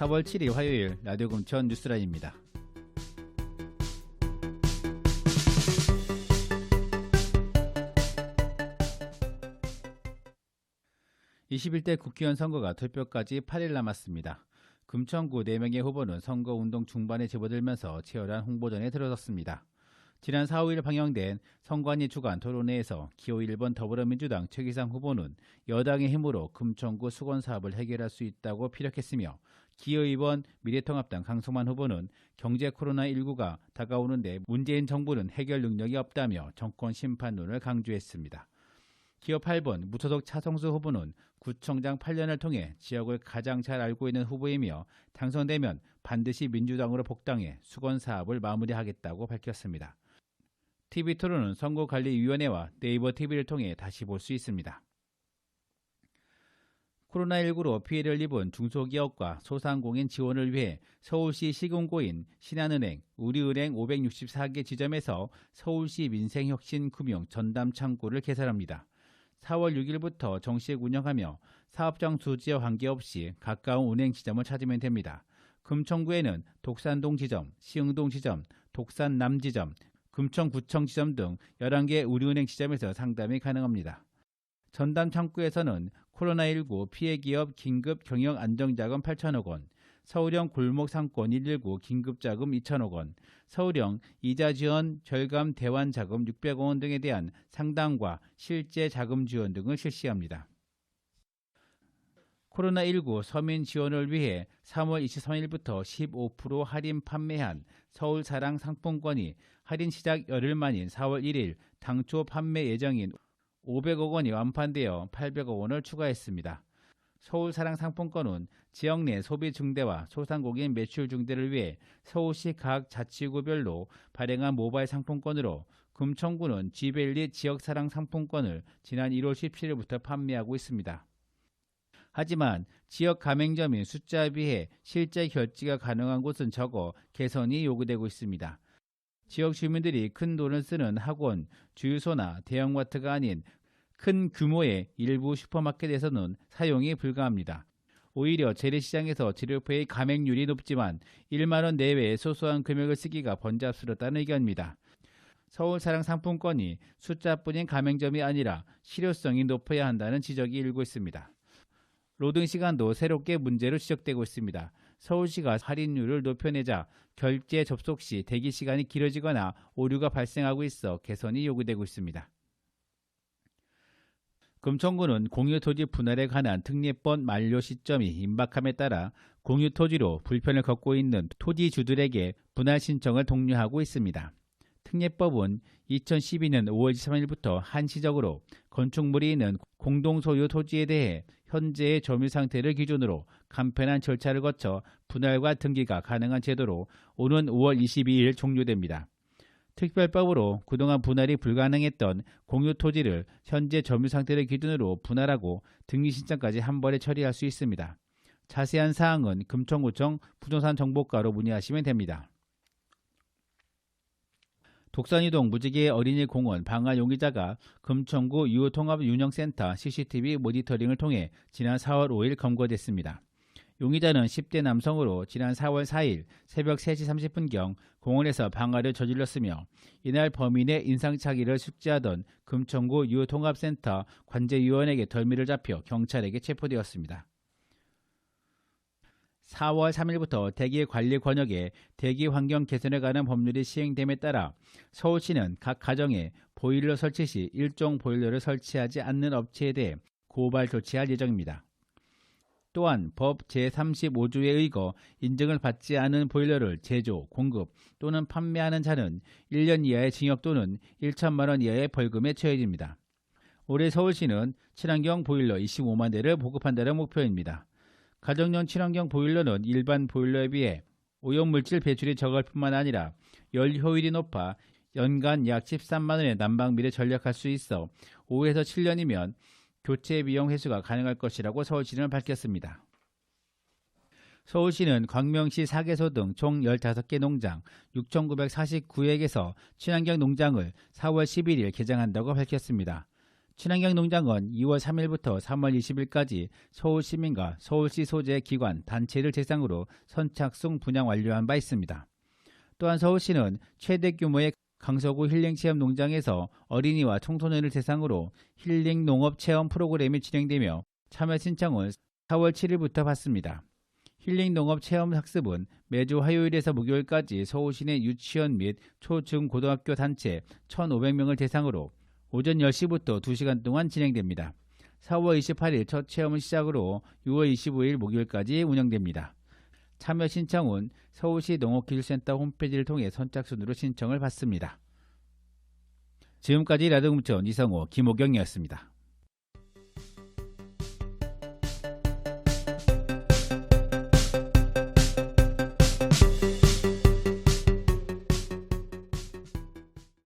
4월 7일 화요일 라디오 금천 뉴스라인입니다. 21대 국회의원 선거가 투표까지 8일 남았습니다. 금천구 4명의 후보는 선거운동 중반에 접어들면서 치열한 홍보전에 들어섰습니다. 지난 4, 5일 방영된 선관위 주간 토론회에서 기호 1번 더불어민주당 최기상 후보는 여당의 힘으로 금천구 수건사업을 해결할 수 있다고 피력했으며, 기호 2번 미래통합당 강성만 후보는 경제 코로나19가 다가오는데 문재인 정부는 해결 능력이 없다며 정권 심판론을 강조했습니다. 기호 8번 무소속 차성수 후보는 구청장 8년을 통해 지역을 가장 잘 알고 있는 후보이며 당선되면 반드시 민주당으로 복당해 수건사업을 마무리하겠다고 밝혔습니다. TV토론은 선거관리위원회와 네이버 TV를 통해 다시 볼 수 있습니다. 코로나19로 피해를 입은 중소기업과 소상공인 지원을 위해 서울시 시군구인 신한은행, 우리은행 564개 지점에서 서울시 민생혁신금융 전담창구를 개설합니다. 4월 6일부터 정식 운영하며 사업장 수지와 관계없이 가까운 은행 지점을 찾으면 됩니다. 금천구에는 독산동 지점, 시흥동 지점, 독산남 지점, 금천구청 지점 등 11개 우리은행 지점에서 상담이 가능합니다. 전담 창구에서는 코로나19 피해기업 긴급 경영 안정자금 8천억 원, 서울형 골목 상권 119 긴급자금 2천억 원, 서울형 이자 지원 절감 대환 자금 600억 원 등에 대한 상담과 실제 자금 지원 등을 실시합니다. 코로나19 서민 지원을 위해 3월 23일부터 15% 할인 판매한 서울사랑 상품권이 할인 시작 열흘 만인 4월 1일 당초 판매 예정인 500억 원이 완판되어 800억 원을 추가했습니다. 서울사랑 상품권은 지역 내 소비 증대와 소상공인 매출 증대를 위해 서울시 각 자치구별로 발행한 모바일 상품권으로 금천구는 지벨리 지역사랑 상품권을 지난 1월 17일부터 판매하고 있습니다. 하지만 지역 가맹점인 숫자에 비해 실제 결제가 가능한 곳은 적어 개선이 요구되고 있습니다. 지역 주민들이 큰 돈을 쓰는 학원, 주유소나 대형마트가 아닌 큰 규모의 일부 슈퍼마켓에서는 사용이 불가합니다. 오히려 재래시장에서 재료費의 감액률이 높지만 1만원 내외의 소소한 금액을 쓰기가 번잡스럽다는 의견입니다. 서울사랑 상품권이 숫자뿐인 가맹점이 아니라 실효성이 높아야 한다는 지적이 일고 있습니다. 노동시간도 새롭게 문제로 지적되고 있습니다. 서울시가 할인율을 높여내자 결제 접속 시 대기시간이 길어지거나 오류가 발생하고 있어 개선이 요구되고 있습니다. 금천구는 공유토지 분할에 관한 특례법 만료 시점이 임박함에 따라 공유토지로 불편을 겪고 있는 토지주들에게 분할 신청을 독려하고 있습니다. 특례법은 2012년 5월 23일부터 한시적으로 건축물이 있는 공동소유 토지에 대해 현재의 점유 상태를 기준으로 간편한 절차를 거쳐 분할과 등기가 가능한 제도로 오는 5월 22일 종료됩니다. 특별법으로 그동안 분할이 불가능했던 공유 토지를 현재 점유 상태를 기준으로 분할하고 등기 신청까지 한 번에 처리할 수 있습니다. 자세한 사항은 금천구청 부동산 정보과로 문의하시면 됩니다. 독산이동 무지개 어린이 공원 방화 용의자가 금천구 유효통합운영센터 CCTV 모니터링을 통해 지난 4월 5일 검거됐습니다. 용의자는 10대 남성으로 지난 4월 4일 새벽 3시 30분경 공원에서 방화를 저질렀으며 이날 범인의 인상착의를 숙지하던 금천구 유효통합센터 관제위원에게 덜미를 잡혀 경찰에게 체포되었습니다. 4월 3일부터 대기관리 권역에 대기 환경 개선에 관한 법률이 시행됨에 따라 서울시는 각 가정에 보일러 설치 시 일종 보일러를 설치하지 않는 업체에 대해 고발 조치할 예정입니다. 또한 법 제35조에 의거 인증을 받지 않은 보일러를 제조, 공급 또는 판매하는 자는 1년 이하의 징역 또는 1천만 원 이하의 벌금에 처해집니다. 올해 서울시는 친환경 보일러 25만 대를 보급한다는 목표입니다. 가정용 친환경 보일러는 일반 보일러에 비해 오염물질 배출이 적을 뿐만 아니라 열 효율이 높아 연간 약 13만 원의 난방비를 절약할 수 있어 5에서 7년이면 교체 비용 회수가 가능할 것이라고 서울시는 밝혔습니다. 서울시는 광명시 4개소 등 총 15개 농장 6,949획에서 친환경 농장을 4월 11일 개장한다고 밝혔습니다. 친환경 농장은 2월 3일부터 3월 20일까지 서울시민과 서울시 소재 기관, 단체를 대상으로 선착순 분양 완료한 바 있습니다. 또한 서울시는 최대 규모의 강서구 힐링체험 농장에서 어린이와 청소년을 대상으로 힐링 농업 체험 프로그램이 진행되며 참여 신청은 4월 7일부터 받습니다. 힐링 농업 체험 학습은 매주 화요일에서 목요일까지 서울시내 유치원 및 초, 중, 고등학교 단체 1,500명을 대상으로 오전 10시부터 2시간 동안 진행됩니다. 4월 28일 첫 체험을 시작으로 6월 25일 목요일까지 운영됩니다. 참여 신청은 서울시 농업기술센터 홈페이지를 통해 선착순으로 신청을 받습니다. 지금까지 라디오공천 이성호, 김호경이었습니다.